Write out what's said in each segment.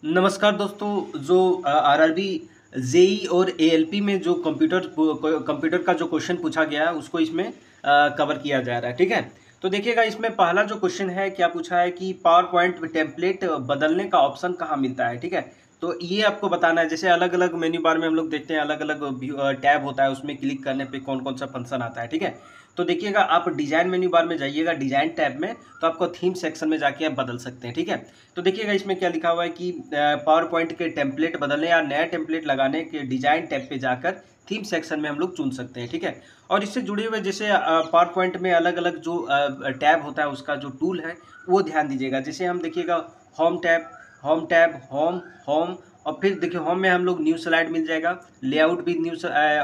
नमस्कार दोस्तों। जो आरआरबी जेई और एएलपी में जो कंप्यूटर का जो क्वेश्चन पूछा गया है उसको इसमें कवर किया जा रहा है। ठीक है, तो देखिएगा इसमें पहला जो क्वेश्चन है क्या पूछा है कि पावर पॉइंट टेम्पलेट बदलने का ऑप्शन कहाँ मिलता है। ठीक है, तो ये आपको बताना है। जैसे अलग अलग मेन्यू बार में हम लोग देखते हैं, अलग अलग टैब होता है, उसमें क्लिक करने पे कौन कौन सा फंक्शन आता है। ठीक है, तो देखिएगा आप डिजाइन मेन्यू बार में जाइएगा, डिजाइन टैब में, तो आपको थीम सेक्शन में जाके आप बदल सकते हैं। ठीक है, तो देखिएगा इसमें क्या लिखा हुआ है कि पावर पॉइंट के टेम्पलेट बदलने या नया टेम्पलेट लगाने के डिजाइन टैब पे जाकर थीम सेक्शन में हम लोग चुन सकते हैं। ठीक है, और इससे जुड़े हुए जैसे पावर पॉइंट में अलग अलग जो टैब होता है उसका जो टूल है वो ध्यान दीजिएगा। जैसे हम देखिएगा होम टैब होम होम, और फिर देखिए होम में हम लोग न्यू स्लाइड मिल जाएगा, लेआउट भी न्यू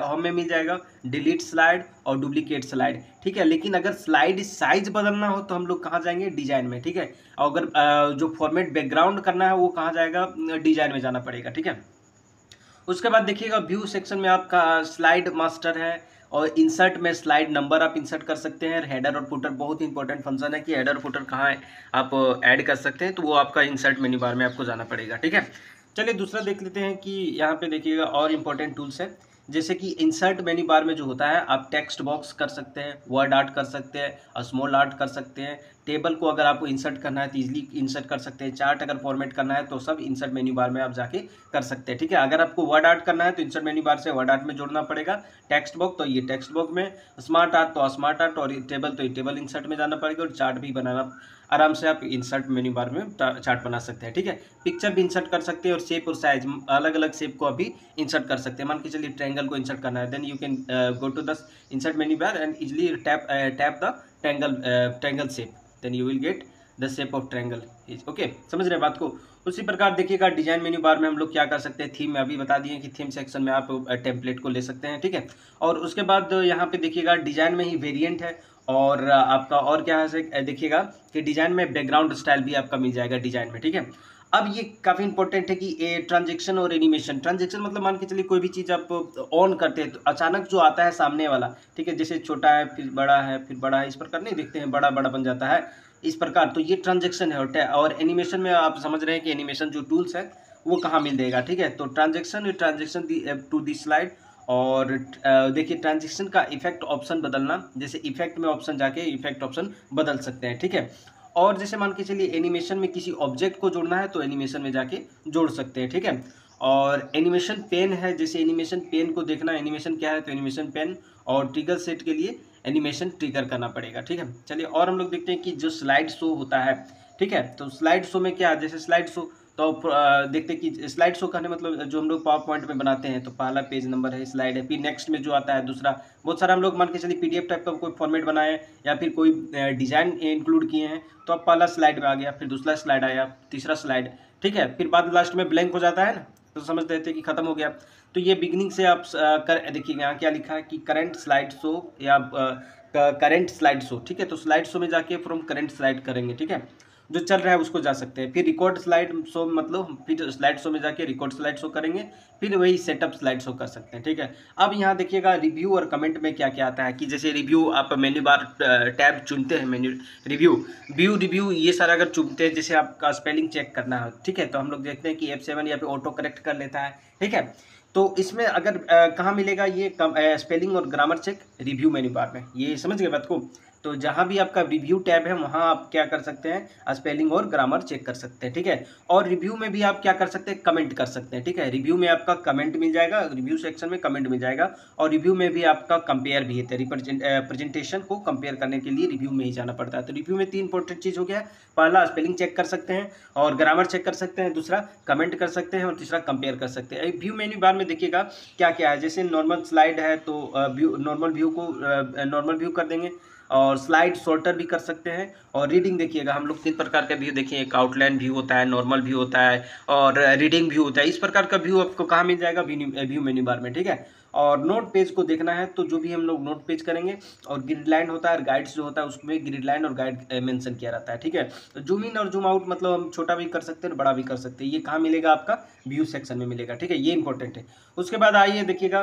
होम में मिल जाएगा, डिलीट स्लाइड और डुप्लीकेट स्लाइड। ठीक है, लेकिन अगर स्लाइड साइज बदलना हो तो हम लोग कहाँ जाएंगे, डिजाइन में। ठीक है, और अगर जो फॉर्मेट बैकग्राउंड करना है वो कहाँ जाएगा, डिजाइन में जाना पड़ेगा। ठीक है, उसके बाद देखिएगा व्यू सेक्शन में आपका स्लाइड मास्टर है, और इंसर्ट में स्लाइड नंबर आप इंसर्ट कर सकते हैं। हेडर और फुटर बहुत इंपॉर्टेंट फंक्शन है कि हेडर फुटर कहाँ है आप ऐड कर सकते हैं, तो वो आपका इंसर्ट मेन्यू बार में आपको जाना पड़ेगा। ठीक है, चलिए दूसरा देख लेते हैं कि यहाँ पे देखिएगा और इम्पोर्टेंट टूल्स है। जैसे कि इंसर्ट मेन्यू बार में जो होता है, आप टेक्स्ट बॉक्स कर सकते हैं, वर्ड आर्ट कर सकते हैं, स्मॉल आर्ट कर सकते हैं। टेबल को अगर आपको इंसर्ट करना है तो इजीली इंसर्ट कर सकते हैं। चार्ट अगर फॉर्मेट करना है तो सब इंसर्ट मेन्यू बार में आप जाके कर सकते हैं। ठीक है, अगर आपको वर्ड आर्ट करना है तो इंसर्ट मेन्यू बार से वर्ड आर्ट में जोड़ना पड़ेगा। टेक्स्ट बॉक्स तो ये टेक्स्ट बॉक्स में, स्मार्ट आर्ट तो स्मार्ट आर्ट, और टेबल तो ये टेबल इंसर्ट में जाना पड़ेगा, और चार्ट भी बनाना आराम से आप इंसर्ट मेन्यू बार में चार्ट बना सकते हैं। ठीक है, पिक्चर भी इंसर्ट कर सकते हैं, और शेप और साइज अलग अलग शेप को अभी इंसर्ट कर सकते हैं। मान के चलिए ट्रायंगल को इंसर्ट करना है, then you can go to the insert menu bar and easily tap the triangle shape, then you will get the shape of triangle. Okay, समझ रहे हैं बात को। उसी प्रकार देखिएगा डिजाइन मेन्यू बार में हम लोग क्या कर सकते हैं, थीम में अभी बता दिए कि थीम सेक्शन में आप टेम्पलेट को ले सकते हैं। ठीक है, और उसके बाद यहाँ पे देखिएगा डिजाइन में ही वेरिएंट है, और आपका और क्या है देखिएगा कि डिजाइन में बैकग्राउंड स्टाइल भी आपका मिल जाएगा डिजाइन में। ठीक है, अब ये काफ़ी इंपॉर्टेंट है कि ये ट्रांजेक्शन और एनिमेशन। ट्रांजेक्शन मतलब मान के चलिए कोई भी चीज़ आप ऑन करते हैं तो अचानक जो आता है सामने वाला, ठीक है, जैसे छोटा है फिर बड़ा है फिर बड़ा है, इस प्रकार नहीं देखते हैं, बड़ा बड़ा बन जाता है इस प्रकार, तो ये ट्रांजेक्शन है। और एनिमेशन में आप समझ रहे हैं कि एनिमेशन जो टूल्स है वो कहाँ मिल देगा। ठीक है, तो ट्रांजेक्शन टू दी स्लाइड, और देखिए ट्रांजेक्शन का इफेक्ट ऑप्शन बदलना, जैसे इफेक्ट में ऑप्शन जाके इफेक्ट ऑप्शन बदल सकते हैं। ठीक है, और जैसे मान के चलिए एनिमेशन में किसी ऑब्जेक्ट को जोड़ना है तो एनिमेशन में जाके जोड़ सकते हैं। ठीक है, और एनिमेशन पेन है, जैसे एनिमेशन पेन को देखना, एनिमेशन क्या है तो एनिमेशन पेन, और ट्रिगर सेट के लिए एनिमेशन ट्रिगर करना पड़ेगा। ठीक है, चलिए और हम लोग देखते हैं कि जो स्लाइड शो होता है। ठीक है, तो स्लाइड शो में क्या है, जैसे स्लाइड शो, तो देखते हैं कि स्लाइड शो करने मतलब जो हम लोग पावर पॉइंट में बनाते हैं तो पहला पेज नंबर है, स्लाइड है, फिर नेक्स्ट में जो आता है दूसरा, बहुत सारा हम लोग मान के चलिए पीडीएफ टाइप का कोई फॉर्मेट बनाए या फिर कोई डिजाइन इंक्लूड किए हैं, तो अब पहला स्लाइड में आ गया, फिर दूसरा स्लाइड आया, तीसरा स्लाइड। ठीक है, फिर बाद लास्ट में ब्लैंक हो जाता है ना, तो समझ लेते हैं कि खत्म हो गया। तो ये बिगिनिंग से आप कर देखिए यहाँ क्या लिखा है कि करंट स्लाइड शो या करंट स्लाइड शो। ठीक है, तो स्लाइड शो में जाके फ्रॉम करंट स्लाइड करेंगे। ठीक है, जो चल रहा है उसको जा सकते हैं। फिर रिकॉर्ड स्लाइड शो मतलब फिर स्लाइड शो में जाके रिकॉर्ड स्लाइड शो करेंगे, फिर वही सेटअप स्लाइड शो कर सकते हैं। ठीक है, अब यहाँ देखिएगा रिव्यू और कमेंट में क्या क्या आता है कि जैसे रिव्यू आप मेन्यू बार टैब चुनते हैं, मेन्यू रिव्यू ये सारा अगर चुनते हैं, जैसे आपका स्पेलिंग चेक करना है, ठीक है, तो हम लोग देखते हैं कि F7 या फिर ऑटो करेक्ट कर लेता है। ठीक है, तो इसमें अगर कहाँ मिलेगा ये स्पेलिंग और grammar check, review menu bar में, ये समझ गए बात को। तो जहाँ भी आपका रिव्यू टैब है वहाँ आप क्या कर सकते हैं, स्पेलिंग और ग्रामर चेक कर सकते हैं। ठीक है, और रिव्यू में भी आप क्या कर सकते हैं, कमेंट कर सकते हैं। ठीक है, रिव्यू में आपका कमेंट मिल जाएगा, रिव्यू सेक्शन में कमेंट मिल जाएगा, और रिव्यू में भी आपका कंपेयर भी है, प्रेजेंटेशन को कंपेयर करने के लिए रिव्यू में ही जाना पड़ता है। तो रिव्यू में 3 इंपॉर्टेंट चीज़ हो गया, पहला स्पेलिंग चेक कर सकते हैं और ग्रामर चेक कर सकते हैं, दूसरा कमेंट कर सकते हैं, और तीसरा कंपेयर कर सकते हैं। व्यू मेन्यू बार में देखिएगा क्या क्या है, जैसे नॉर्मल स्लाइड है तो नॉर्मल व्यू कर देंगे, और स्लाइड शॉर्टर भी कर सकते हैं। और रीडिंग देखिएगा हम लोग 3 प्रकार का व्यू देखिए, एक आउटलाइन व्यू होता है, नॉर्मल व्यू होता है, और रीडिंग व्यू होता है। इस प्रकार का व्यू आपको कहाँ मिल जाएगा, व्यू मेन्यू बार में। ठीक है, और नोट पेज को देखना है तो जो भी हम लोग नोट पेज करेंगे, और ग्रिड लाइन होता है और गाइड्स जो होता है उसमें ग्रिड लाइन और गाइड मेंशन किया रहता है। ठीक है, तो जूम इन और जूम आउट मतलब हम छोटा भी कर सकते हैं और बड़ा भी कर सकते हैं, ये कहाँ मिलेगा, आपका व्यू सेक्शन में मिलेगा। ठीक है, ये इंपॉर्टेंट है। उसके बाद आइए देखिएगा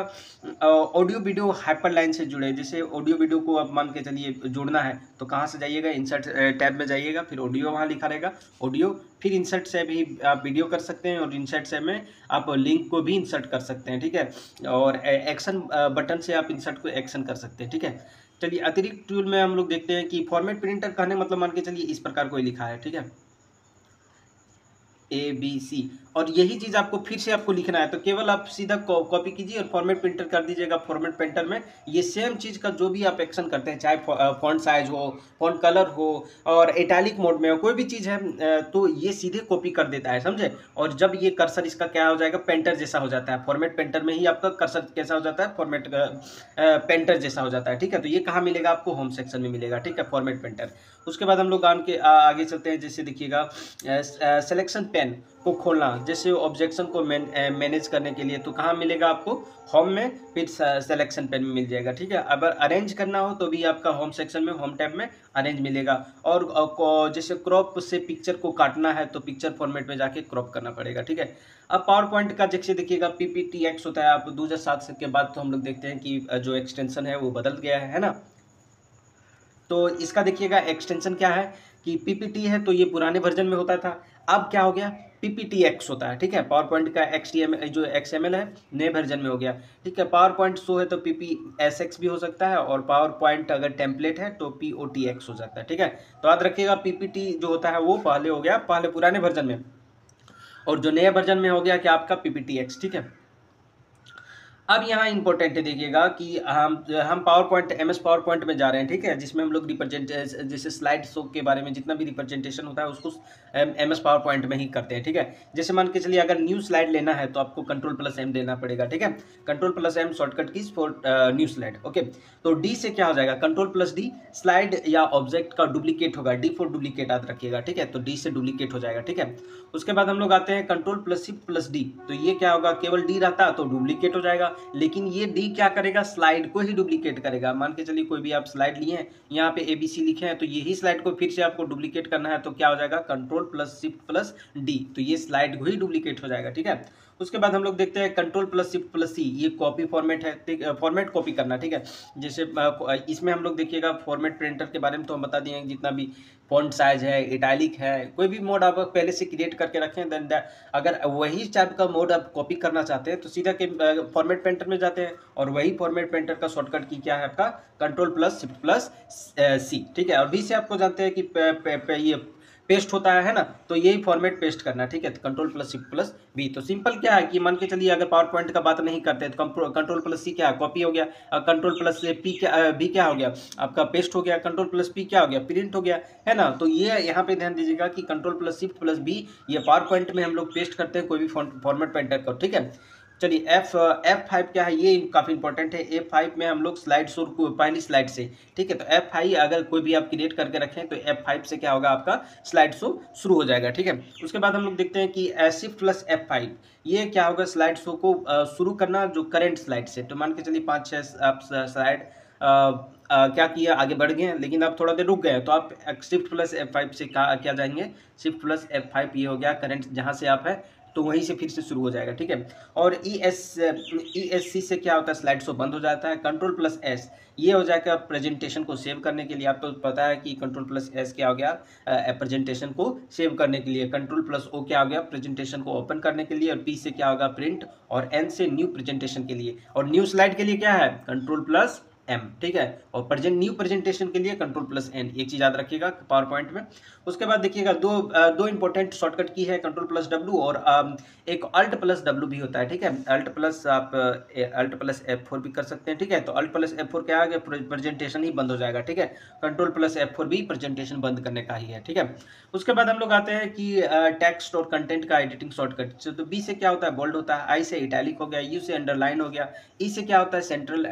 ऑडियो वीडियो हाइपरलाइन से जुड़े, जैसे ऑडियो वीडियो को आप मान के चलिए जोड़ना है तो कहाँ से जाइएगा, इंसर्ट टैब में जाइएगा, फिर ऑडियो वहाँ लिखा रहेगा, ऑडियो, फिर इंसर्ट से भी आप वीडियो कर सकते हैं और इंसर्ट से में आप लिंक को भी इंसर्ट कर सकते हैं, ठीक है। और एक्शन बटन से आप इंसर्ट को एक्शन कर सकते हैं, ठीक है। चलिए अतिरिक्त टूल में हम लोग देखते हैं कि फॉर्मेट प्रिंटर कहने मतलब मान के चलिए इस प्रकार कोई लिखा है, ठीक है, ABC, और यही चीज़ आपको फिर से आपको लिखना है, तो केवल आप सीधा कॉपी कीजिए और फॉर्मेट प्रिंटर कर दीजिएगा। फॉर्मेट प्रिंटर में ये सेम चीज़ का जो भी आप एक्शन करते हैं, चाहे फॉन्ट साइज हो, फॉन्ट कलर हो और इटैलिक मोड में हो, कोई भी चीज़ है तो ये सीधे कॉपी कर देता है, समझे। और जब ये कर्सर इसका क्या हो जाएगा, पेंटर जैसा हो जाता है। फॉर्मेट पेंटर में ही आपका कर्सर कैसा हो जाता है, फॉर्मेट पेंटर जैसा हो जाता है, ठीक है। तो ये कहाँ मिलेगा आपको, होम सेक्शन में मिलेगा, ठीक है, फॉर्मेट पेंटर। उसके बाद हम लोग आगे चलते हैं। जैसे देखिएगा सिलेक्शन पेन को खोलना, जैसे ऑब्जेक्शन को मैनेज करने के लिए, तो कहाँ मिलेगा आपको, होम में, फिर सिलेक्शन पेन में मिल जाएगा, ठीक है। अगर अरेंज करना हो तो भी आपका होम सेक्शन में, होम टैब में अरेंज मिलेगा। और जैसे क्रॉप से पिक्चर को काटना है तो पिक्चर फॉर्मेट में जाके क्रॉप करना पड़ेगा, ठीक है। अब पावर पॉइंट का जैसे देखिएगा PPTX होता है। आप 2007 के बाद तो हम लोग देखते हैं कि जो एक्सटेंशन है वो बदल गया है ना। तो इसका देखिएगा एक्सटेंशन क्या है कि PPT है तो ये पुराने वर्जन में होता था, अब क्या हो गया, PPTX होता है, ठीक है। पावर पॉइंट का जो XML है नए वर्जन में हो गया, ठीक है। पावर पॉइंट शो है तो PPSX भी हो सकता है, और पावर पॉइंट अगर टेम्पलेट है तो POTX हो सकता है, ठीक है। तो याद रखिएगा PPT जो होता है वो पहले हो गया, पहले पुराने वर्जन में, और जो नए वर्जन में हो गया क्या आपका PPTX, ठीक है। अब यहाँ इंपॉर्टेंट है देखिएगा कि हम power point MS power point में जा रहे हैं, ठीक है, जिसमें हम लोग जैसे स्लाइड शो के बारे में जितना भी रिप्रेजेंटेशन होता है उसको MS पावर पॉइंट में ही करते हैं, ठीक है। जैसे मान के चलिए अगर न्यू स्लाइड लेना है तो आपको Ctrl+M देना पड़ेगा, ठीक है। Ctrl+M shortcut keys for new slide, okay. तो D से क्या हो जाएगा, Ctrl+D, स्लाइड या ऑब्जेक्ट का डुप्लीकेट होगा, D फॉर डुप्लीकेट याद रखिएगा, ठीक है। तो D से डुप्लीकेट हो जाएगा, ठीक है। उसके बाद हम लोग आते हैं Ctrl+Shift+D, तो ये क्या होगा, केवल D रहता तो डुप्लीकेट हो जाएगा, लेकिन ये D क्या करेगा, स्लाइड को ही डुप्लीकेट करेगा। मान के चलिए कोई भी आप स्लाइड लिए हैं, यहाँ पे ABC लिखे हैं, तो यही स्लाइड को फिर से आपको डुप्लीकेट करना है, तो क्या हो जाएगा, Ctrl+Shift+D, तो ये स्लाइड को ही डुप्लीकेट हो जाएगा, ठीक है। उसके बाद हम लोग देखते हैं Ctrl+Shift+C, ये कॉपी फॉर्मेट है, फॉर्मेट कॉपी करना, ठीक है। जैसे इसमें हम लोग देखिएगा फॉर्मेट प्रिंटर के बारे में तो हम बता दिए, जितना भी फॉन्ट साइज है, इटैलिक है, कोई भी मोड आप पहले से क्रिएट करके रखें, देन अगर वही टाइप का मोड आप कॉपी करना चाहते हैं तो सीधा के फॉर्मेट पेंटर में जाते हैं, और वही फॉर्मेट पेंटर का शॉर्टकट की क्या है आपका, Ctrl+Shift+C, ठीक है। और B से आपको जानते हैं कि ये पेस्ट होता है ना, तो यही फॉर्मेट पेस्ट करना, ठीक है। तो Ctrl+Shift+B, तो सिंपल क्या है कि मान के चलिए अगर पावर पॉइंट का बात नहीं करते तो Ctrl+C क्या है, कॉपी हो गया, Ctrl+P B क्या हो गया आपका, पेस्ट हो गया, Ctrl+P क्या हो गया, प्रिंट हो गया, है ना। तो ये यहाँ पे ध्यान दीजिएगा कि Ctrl+Shift+B ये पावर पॉइंट में हम लोग पेस्ट करते हैं कोई भी फॉर्मेट पेंटर को, ठीक है। चलिए F5 क्या है, ये काफ़ी इंपॉर्टेंट है। F5 में हम लोग स्लाइड शो को पहली स्लाइड से, ठीक है। तो F5 अगर कोई भी आप क्रिएट करके रखें तो F5 से क्या होगा, आपका स्लाइड शो शुरू हो जाएगा, ठीक है। उसके बाद हम लोग देखते हैं कि Shift+F5 ये क्या होगा, स्लाइड शो को शुरू करना जो करंट स्लाइड से। तो मान के चलिए 5-6 आप स्लाइड क्या किया, आगे बढ़ गए, लेकिन आप थोड़ा देर रुक गए, तो आप Shift+F5 से क्या जाएंगे, Shift+F5 ये हो गया करंट जहाँ से आप है, तो वहीं से फिर से शुरू हो जाएगा, ठीक है। और ESC से क्या होता है, स्लाइड शो बंद हो जाता है। Ctrl+S ये हो जाएगा प्रेजेंटेशन को सेव करने के लिए। आपको पता है कि Ctrl+S क्या हो गया, प्रेजेंटेशन को सेव करने के लिए। Ctrl+O क्या हो गया, प्रेजेंटेशन को ओपन करने के लिए। और P से क्या होगा, प्रिंट, और N से न्यू प्रेजेंटेशन के लिए। और न्यू स्लाइड के लिए क्या है, Ctrl+M, ठीक है। और न्यू प्रेजेंटेशन के लिए Ctrl+N, एक चीज याद रखिएगा पावर पॉइंट में। उसके बाद देखिएगा दो इंपॉर्टेंट शॉर्टकट की है, Ctrl+W और एक Alt+W भी होता है, ठीक है। Alt+F4 भी कर सकते हैं, ठीक है। तो Alt+F4 क्या आ गया, प्रेजेंटेशन ही बंद हो जाएगा, ठीक है। Ctrl+F4 भी प्रेजेंटेशन बंद करने का ही है, ठीक है। उसके बाद हम लोग आते हैं कि टेक्स्ट और कंटेंट का एडिटिंग शॉर्टकट। तो B से क्या होता है, बोल्ड होता है। I से इटैलिक हो गया। U से अंडरलाइन हो गया। E से क्या होता है, सेंट्रल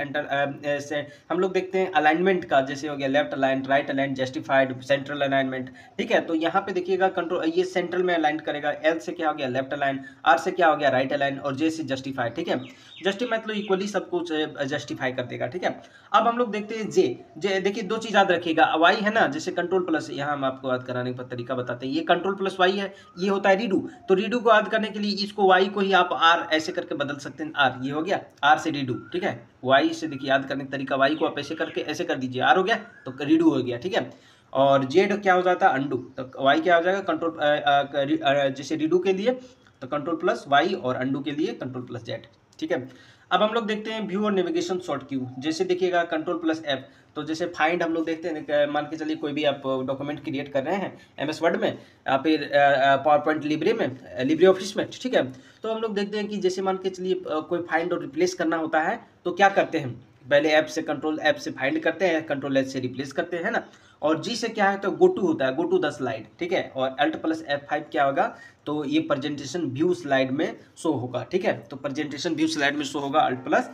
से हम लोग देखते हैं अलाइनमेंट का, जैसे हो गया left align, right align, justified, central alignment, ठीक है। तो यहाँ पे देखिएगा कंट्रोल ये सेंट्रल में अलाइन करेगा। L से क्या हो गया, लेफ्ट अलाइन, R से क्या हो गया, राइट अलाइन, और J से जस्टिफाइड, ठीक है। जस्टिफाई मतलब इक्वली सब कुछ जस्टिफाई कर देगा, ठीक है। अब हम लोग देखते हैं जे देखिए दो चीज याद रखिएगा, Y है ना, जैसे Ctrl+, यहाँ हम आपको याद कराने का तरीका बताते हैं। ये Ctrl+Y है, ये होता है रीडू। तो रीडू को याद करने के लिए इसको Y को ही आप R ऐसे करके बदल सकते हैं, R ये हो गया, R से रीडू, ठीक है। Y से देखिए याद करने का तरीका, Y को आप ऐसे करके ऐसे कर दीजिए, R हो गया तो रीडू हो गया, ठीक है। और जेड क्या हो जाता है, अंडू, तो वाई क्या हो जाएगा, कंट्रोल जैसे रीडू के लिए तो कंट्रोल प्लस वाई और अंडू के लिए कंट्रोल प्लस जेड। ठीक है, अब हम लोग देखते हैं व्यू और नेविगेशन शॉर्ट क्यू। जैसे देखिएगा कंट्रोल प्लस एफ, तो जैसे फाइंड हम लोग देखते हैं, मान के चलिए कोई भी आप डॉक्यूमेंट क्रिएट कर रहे हैं एमएस वर्ड में या फिर पावर पॉइंट लिब्रे में, लिब्रे ऑफिस में, ठीक है, तो हम लोग देखते हैं कि जैसे मान के चलिए कोई फाइंड और रिप्लेस करना होता है तो क्या करते हैं, पहले ऐप से कंट्रोल ऐप से फाइंड करते हैं, कंट्रोल एच से रिप्लेस करते हैं ना, और जी से क्या है तो गो टू होता है, गो टू द स्लाइड, ठीक है, और अल्ट प्लस F5 क्या होगा, तो ये प्रेजेंटेशन व्यू स्लाइड में शो होगा। ठीक है, तो प्रेजेंटेशन व्यू स्लाइड में शो होगा अल्ट प्लस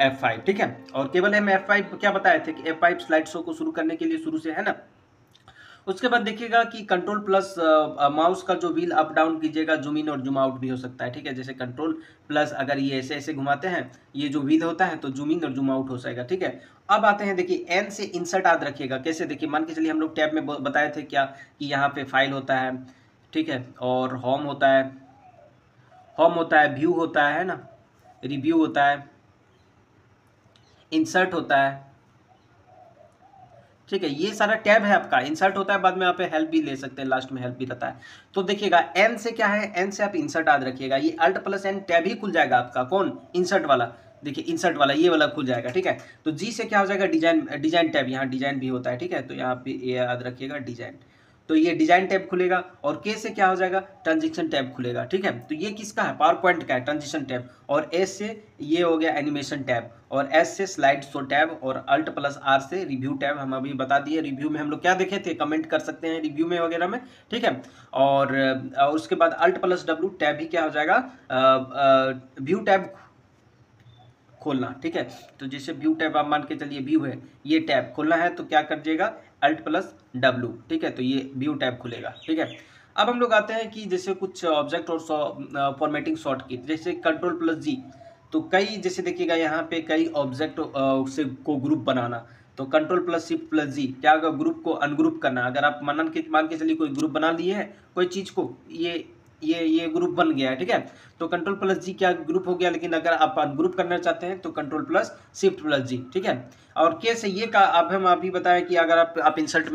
F5। ठीक है, और केवल हम F5 क्या बताए थे कि F5 स्लाइड शो को शुरू करने के लिए शुरू से है ना। उसके बाद देखिएगा कि कंट्रोल प्लस माउस का जो व्हील अप डाउन कीजिएगा, जूम इन और जूम आउट भी हो सकता है। ठीक है, जैसे कंट्रोल प्लस अगर ये ऐसे ऐसे घुमाते हैं, ये जो व्हील होता है तो जूम इन और जूम आउट हो जाएगा। ठीक है, अब आते हैं, देखिए एन से इंसर्ट याद रखिएगा। कैसे, देखिए मान के चलिए हम लोग टैब में बताए थे क्या कि यहाँ पे फाइल होता है, ठीक है, और होम होता है, व्यू होता है ना, रिव्यू होता है, इंसर्ट होता है। ठीक है, ये सारा टैब है आपका, इंसर्ट होता है, बाद में आप हेल्प भी ले सकते हैं, लास्ट में हेल्प भी रहता है। तो देखिएगा एन से क्या है, एन से आप इंसर्ट याद रखिएगा, ये अल्ट प्लस एन टैब ही खुल जाएगा आपका, कौन, इंसर्ट वाला, देखिए इंसर्ट वाला ये वाला खुल जाएगा। ठीक है, तो जी से क्या हो जाएगा, डिजाइन टैब, यहाँ डिजाइन भी होता है। ठीक है, तो यहाँ पे ये याद रखिएगा डिजाइन, तो ये डिजाइन टैब खुलेगा, और के से क्या हो जाएगा, ट्रांजिशन टैब खुलेगा। ठीक है, तो ये किसका है, पावर पॉइंट का है, ट्रांजिशन टैब, और एस से ये हो गया एनिमेशन टैब, और एस से स्लाइड शो टैब, और अल्ट प्लस आर से रिव्यू टैब। हम अभी बता दिए रिव्यू में हम लोग क्या देखे थे, कमेंट कर सकते हैं रिव्यू में वगैरह में। ठीक है, और उसके बाद अल्ट प्लस डब्ल्यू टैब ही क्या हो जाएगा, व्यू टैब खोलना। ठीक है, तो जैसे व्यू टैब आप मान के चलिए व्यू है, ये टैब खोलना है तो क्या कर दिएगा, अल्ट प्लस डब्ल्यू। ठीक है, तो ये व्यू टैब खुलेगा। ठीक है, अब हम लोग आते हैं कि जैसे कुछ ऑब्जेक्ट और फॉर्मेटिंग शॉर्ट की, जैसे कंट्रोल प्लस जी, तो कई जैसे देखिएगा यहाँ पे कई ऑब्जेक्ट से को ग्रुप बनाना, तो कंट्रोल प्लस शिफ्ट प्लस जी क्या होगा, ग्रुप को अनग्रुप करना। अगर आप मान के चलिए कोई ग्रुप बना लिए है कोई चीज को, ये ग्रुप बन गया है। ठीक है, तो कंट्रोल प्लस जी क्या ग्रुप हो गया, लेकिन अगर आप अनग्रुप करना चाहते हैं तो कंट्रोल प्लस शिफ्ट प्लस जी। ठीक है, और के से ये का अब हम अभी बताएं कि अगर आप इंसर्ट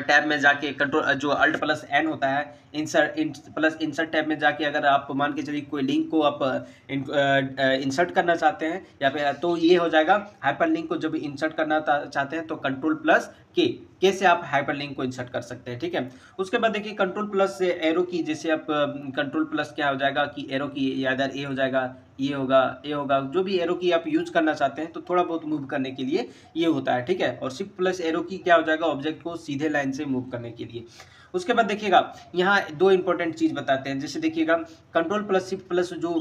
टैब में जाके कंट्रोल जो अल्ट प्लस एन होता है, इंसर्ट टैब में जाके अगर आप मान के चलिए कोई लिंक को आप इंसर्ट करना चाहते हैं या फिर, तो ये हो जाएगा हाइपर लिंक को जब इंसर्ट करना चाहते हैं तो कंट्रोल प्लस के से आप हाइपर लिंक को इंसर्ट कर सकते हैं। ठीक है, उसके बाद देखिए कंट्रोल प्लस से एरो की, जैसे आप कंट्रोल प्लस क्या हो जाएगा कि एरो की इधर ए हो जाएगा, ये होगा, ए होगा, जो भी एरो की आप यूज करना चाहते हैं तो थोड़ा बहुत मूव करने के लिए ये होता है। ठीक है, और शिफ्ट प्लस एरो की क्या हो जाएगा, ऑब्जेक्ट को सीधे लाइन से मूव करने के लिए। उसके बाद देखिएगा यहाँ दो इंपॉर्टेंट चीज बताते हैं, जैसे देखिएगा कंट्रोल प्लस शिफ्ट प्लस जो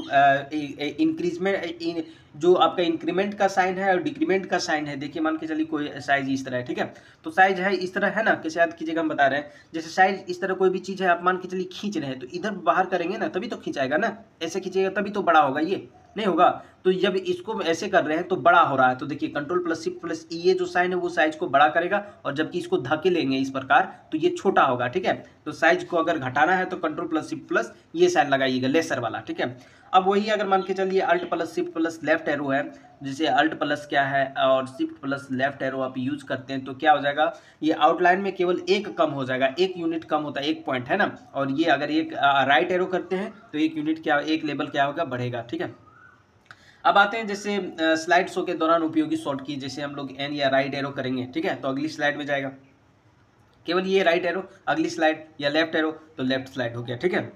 इंक्रीजमेंट, जो आपका इंक्रीमेंट का साइन है और डिक्रीमेंट का साइन है, देखिए मान के चलिए कोई साइज इस तरह है। ठीक है, तो साइज है इस तरह है ना, कैसे याद कीजिएगा, हम बता रहे हैं, जैसे साइज इस तरह कोई भी चीज है, आप मान के चलिए खींच रहे हैं तो इधर बाहर करेंगे ना तभी तो खींचाएगा ना, ऐसे खींचेगा तभी तो बड़ा होगा, ये नहीं होगा। तो जब इसको ऐसे कर रहे हैं तो बड़ा हो रहा है, तो देखिए कंट्रोल प्लस शिफ्ट प्लस ये जो साइन है वो साइज को बड़ा करेगा, और जबकि इसको धके लेंगे इस प्रकार तो ये छोटा होगा। ठीक है, तो साइज को अगर घटाना है तो कंट्रोल प्लस शिफ्ट प्लस ये साइन लगाइएगा, लेसर वाला। ठीक है, अब वही अगर मान के चलिए alt plus shift plus left arrow है, जैसे अल्ट प्लस क्या है और शिफ्ट प्लस लेफ्ट एरो आप यूज करते हैं तो क्या हो जाएगा, ये आउटलाइन में केवल एक कम हो जाएगा, एक यूनिट कम होता है, एक पॉइंट है ना, और ये अगर एक राइट एरो करते हैं तो एक यूनिट क्या, एक लेवल क्या होगा, बढ़ेगा। ठीक है, अब आते हैं जैसे स्लाइड शो के दौरान उपयोगी शॉर्ट की, जैसे हम लोग एन या राइट एरो करेंगे। ठीक है, तो अगली स्लाइड में जाएगा केवल ये राइट एरो, अगली स्लाइड या लेफ्ट एरो तो लेफ्ट स्लाइड हो गया। ठीक है,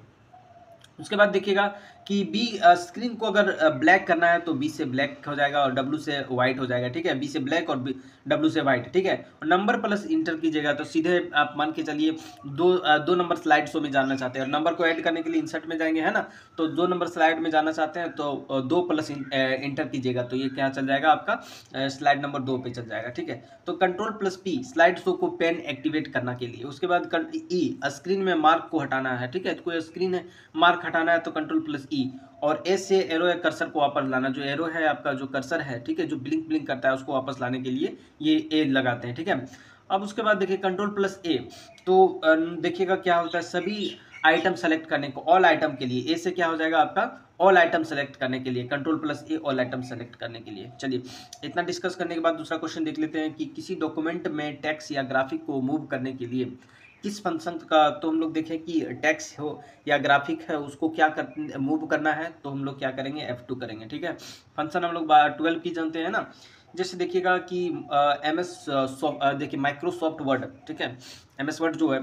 उसके बाद देखिएगा कि बी स्क्रीन को अगर ब्लैक करना है तो बी से ब्लैक हो जाएगा और डब्ल्यू से वाइट हो जाएगा। ठीक है, बी से ब्लैक और डब्ल्यू से वाइट। ठीक है, और नंबर प्लस इंटर कीजिएगा तो सीधे आप मान के चलिए दो नंबर स्लाइड शो में जाना चाहते हैं और नंबर को ऐड करने के लिए इंसर्ट में जाएंगे, है ना, तो 2 नंबर स्लाइड में जाना चाहते हैं तो 2 प्लस इंटर कीजिएगा तो ये क्या चल जाएगा, आपका स्लाइड नंबर 2 पे चल जाएगा। ठीक है, तो control plus P slide show को पेन एक्टिवेट करना के लिए। उसके बाद ई स्क्रीन में मार्क को हटाना है। ठीक है, तो कोई स्क्रीन है मार्क हटाना है तो कंट्रोल प्लस ई, और एस से एरो या कर्सर को वापस लाना, जो एरो है आपका जो कर्सर है, ठीक है, जो ब्लिंक ब्लिंक करता है उसको वापस लाने के लिए ये ए लगाते हैं। ठीक है, अब उसके बाद देखिए कंट्रोल प्लस ए, तो देखिएगा क्या होता है, सभी आइटम सेलेक्ट करने को, ऑल आइटम के लिए, ए से क्या हो जाएगा आपका ऑल आइटम सेलेक्ट करने के लिए, कंट्रोल प्लस ए ऑल आइटम सेलेक्ट करने के लिए। चलिए इतना डिस्कस करने के बाद दूसरा क्वेश्चन देख लेते हैं कि किसी डॉक्यूमेंट में टेक्स्ट या ग्राफिक को मूव करने के लिए किस फंक्शन का, तो हम लोग देखें कि टेक्स्ट हो या ग्राफिक है उसको क्या कर मूव करना है, तो हम लोग क्या करेंगे F2 करेंगे, ठीक है। फंक्शन हम लोग 12 की जानते हैं ना, जैसे देखिएगा कि देखिए माइक्रोसॉफ्ट वर्ड, ठीक है, MS वर्ड जो है,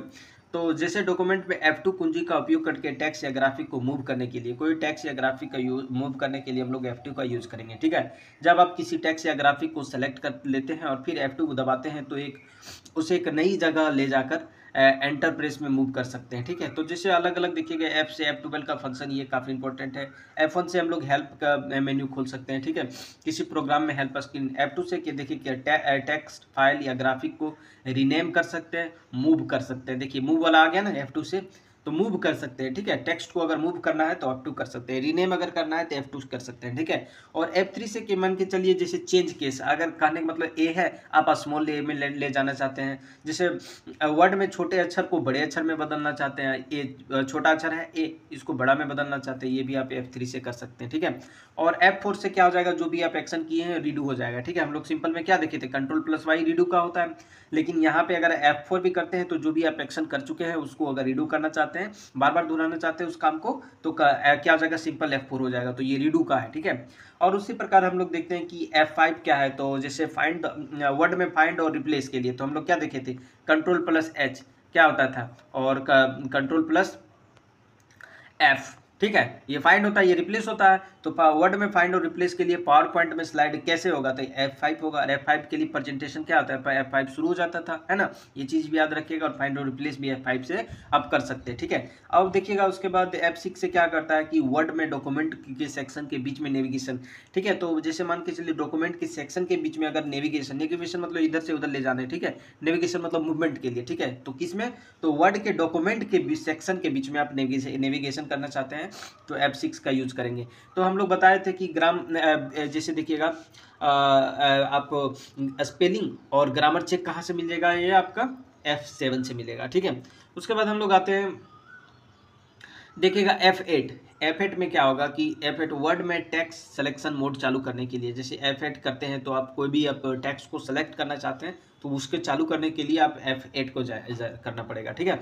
तो जैसे डॉक्यूमेंट में F2 कुंजी का उपयोग करके टेक्स्ट या ग्राफिक को मूव करने के लिए, कोई टेक्स्ट या ग्राफिक का मूव करने के लिए हम लोग F2 का यूज़ करेंगे, ठीक है। जब आप किसी टेक्स्ट या ग्राफिक को सेलेक्ट कर लेते हैं और फिर F2 को दबाते हैं तो उसे एक नई जगह ले जाकर एंटर प्रेस में मूव कर सकते हैं, ठीक है। तो जैसे अलग अलग देखिएगा F से F12 का फंक्शन, ये काफ़ी इंपॉर्टेंट है। F1 से हम लोग हेल्प का मेन्यू खोल सकते हैं, ठीक है, किसी प्रोग्राम में हेल्प स्क्रीन। F2 से कि देखिए क्या टेक्स्ट फाइल या ग्राफिक को रीनेम कर सकते हैं, मूव कर सकते हैं। देखिए मूव वाला आ गया ना F2 से, तो मूव कर सकते हैं, ठीक है। टेक्स्ट को अगर मूव करना है तो F2 कर सकते हैं, रीनेम अगर करना है तो F2 कर सकते हैं, ठीक है। और F3 से कि मान के चलिए जैसे चेंज केस, अगर कहने का मतलब ए है, आप स्मॉल ए में ले जाना चाहते हैं, जैसे वर्ड में छोटे अक्षर को बड़े अक्षर में बदलना चाहते हैं, ए छोटा अक्षर है ए, इसको बड़ा में बदलना चाहते हैं, ये भी आप F3 से कर सकते हैं, ठीक है। और F4 से क्या हो जाएगा, जो भी आप एक्शन किए हैं रीडू हो जाएगा, ठीक है। हम लोग सिंपल में क्या देखे थे, कंट्रोल प्लस वाई रीडू का होता है, लेकिन यहाँ पे अगर F4 भी करते हैं तो जो भी आप एक्शन कर चुके हैं उसको अगर रीडू करना चाहते हैं, बार बार दोहराना चाहते हैं उस काम को, तो क्या हो जाएगा, सिंपल F4 हो जाएगा, तो ये रीडू का है, ठीक है। और उसी प्रकार हम लोग देखते हैं कि F5 क्या है, तो जैसे फाइंड वर्ड में फाइंड और रिप्लेस के लिए तो हम लोग क्या देखे थे, कंट्रोल प्लस H क्या होता था, और कंट्रोल प्लस F, ठीक है, ये फाइंड होता है, ये रिप्लेस होता है। तो वर्ड में फाइंड और रिप्लेस के लिए पावर पॉइंट में स्लाइड कैसे होगा, तो F5 होगा, और F5 के लिए प्रेजेंटेशन क्या होता है, F5 शुरू हो जाता था, है ना, ये चीज़ भी याद रखिएगा। और फाइंड और रिप्लेस भी F5 से आप कर सकते हैं, ठीक है। अब देखिएगा उसके बाद F6 से क्या करता है कि वर्ड में डॉक्यूमेंट के सेक्शन के बीच में नेविगेशन, ठीक है। तो जैसे मान के चलिए डॉक्यूमेंट के सेक्शन के बीच में अगर नेविगेशन मतलब इधर से उधर ले जाना है, ठीक है, नेविगेशन मतलब मूवमेंट के लिए, ठीक है। तो किस में, तो वर्ड के डॉक्यूमेंट के सेक्शन के बीच में आप नेविगेशन करना चाहते हैं तो F6 का यूज करेंगे। तो हम लोग बताए थे कि जैसे देखिएगा आप स्पेलिंग और ग्रामर चेक कहाँ से मिलेगा, ये आपका F7 से मिलेगा, ठीक है। उसके बाद हम लोग आते हैं देखिएगा F8 में क्या होगा कि F8 वर्ड में टेक्स्ट सिलेक्शन मोड चालू करने के लिए, जैसे F8 करते हैं तो आप कोई भी आप टेक्स्ट को सेलेक्ट करना चाहते हैं तो उसके चालू करने के लिए आप F8 को करना पड़ेगा, ठीक है।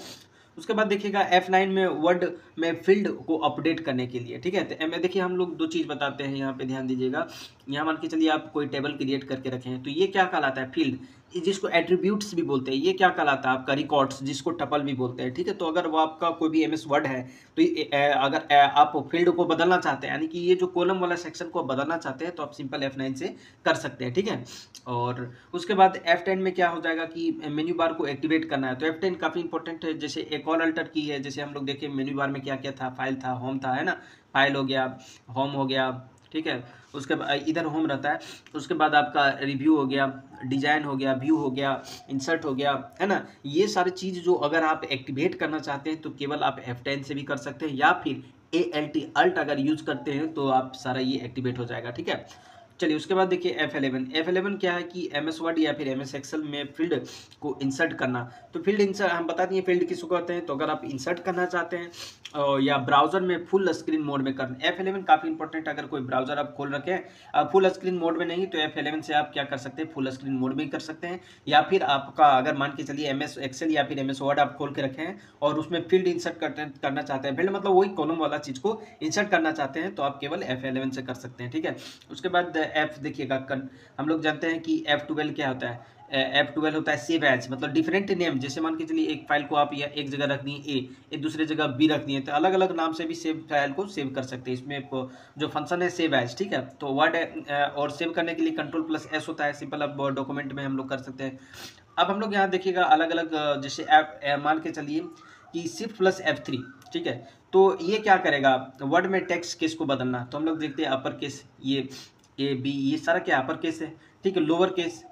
उसके बाद देखिएगा F9 में वर्ड में फील्ड को अपडेट करने के लिए, ठीक है। तो देखिए हम लोग दो चीज़ बताते हैं, यहाँ पे ध्यान दीजिएगा। यहाँ मान के चलिए आप कोई टेबल क्रिएट करके रखे हैं, तो ये क्या कहलाता है, फील्ड, जिसको एट्रीब्यूट्स भी बोलते हैं। ये क्या कहलाता है आपका, रिकॉर्ड्स, जिसको टपल भी बोलते हैं, ठीक है। तो अगर वो आपका कोई भी MS वर्ड है तो अगर आप फील्ड को बदलना चाहते हैं, यानी कि ये जो कॉलम वाला सेक्शन को बदलना चाहते हैं, तो आप सिंपल F9 से कर सकते हैं, ठीक है। और उसके बाद F10 में क्या हो जाएगा कि मेन्यू बार को एक्टिवेट करना है, तो F10 काफ़ी इंपॉर्टेंट है। जैसे एक और अल्टर की है, जैसे हम लोग देखें मेन्यू बार में क्या क्या था, फाइल था, होम था, है ना, फाइल हो गया, होम हो गया, ठीक है। उसके बाद इधर होम रहता है, उसके बाद आपका रिव्यू हो गया, डिजाइन हो गया, व्यू हो गया, इंसर्ट हो गया, है ना। ये सारी चीज़ जो अगर आप एक्टिवेट करना चाहते हैं तो केवल आप F10 से भी कर सकते हैं, या फिर ALT अगर यूज करते हैं तो आप सारा ये एक्टिवेट हो जाएगा, ठीक है। चलिए उसके बाद देखिए F11 क्या है कि MS वर्ड या फिर MS एक्सेल में फील्ड को इंसर्ट करना। तो फील्ड इंसर्ट हम बता दिए फील्ड किसको कहते हैं, तो अगर आप इंसर्ट करना चाहते हैं या ब्राउजर में फुल स्क्रीन मोड में करना, F11 काफ़ी इंपॉर्टेंट। अगर कोई ब्राउजर आप खोल रखें फुल स्क्रीन मोड में नहीं, तो F11 से आप क्या कर सकते हैं, फुल स्क्रीन मोड में कर सकते हैं। या फिर आपका अगर मान के चलिए MS एक्सेल या फिर MS वर्ड आप खोल के रखे हैं और उसमें फील्ड इंसर्ट करना चाहते हैं, फील्ड मतलब वही कॉलम वाला चीज़ को इंसर्ट करना चाहते हैं, तो आप केवल F11 से कर सकते हैं, ठीक है। उसके बाद F देखिएगा हम लोग जानते हैं कि F12 क्या होता है, F12 होता है सेव एज, मतलब डिफरेंट नेम। जैसे मान के चलिए एक फाइल को आप या एक जगह रख दिए A, एक दूसरे जगह B रख दिए, तो अलग अलग नाम से भी सेव फाइल को सेव कर सकते हैं। इसमें जो फंक्शन है सेव एज, ठीक है। तो वर्ड और सेव करने के लिए कंट्रोल प्लस S होता है, सिंपल अब डॉक्यूमेंट में हम लोग कर सकते हैं। अब हम लोग यहाँ देखिएगा अलग अलग, जैसे मान के चलिए कि शिफ्ट प्लस F3, ठीक है। तो ये क्या करेगा, वर्ड में टेक्स्ट केस को बदलना, तो हम लोग देखते हैं अपर केस, ये A B ये सारा क्या अपर केस है, ठीक है, लोअर केस।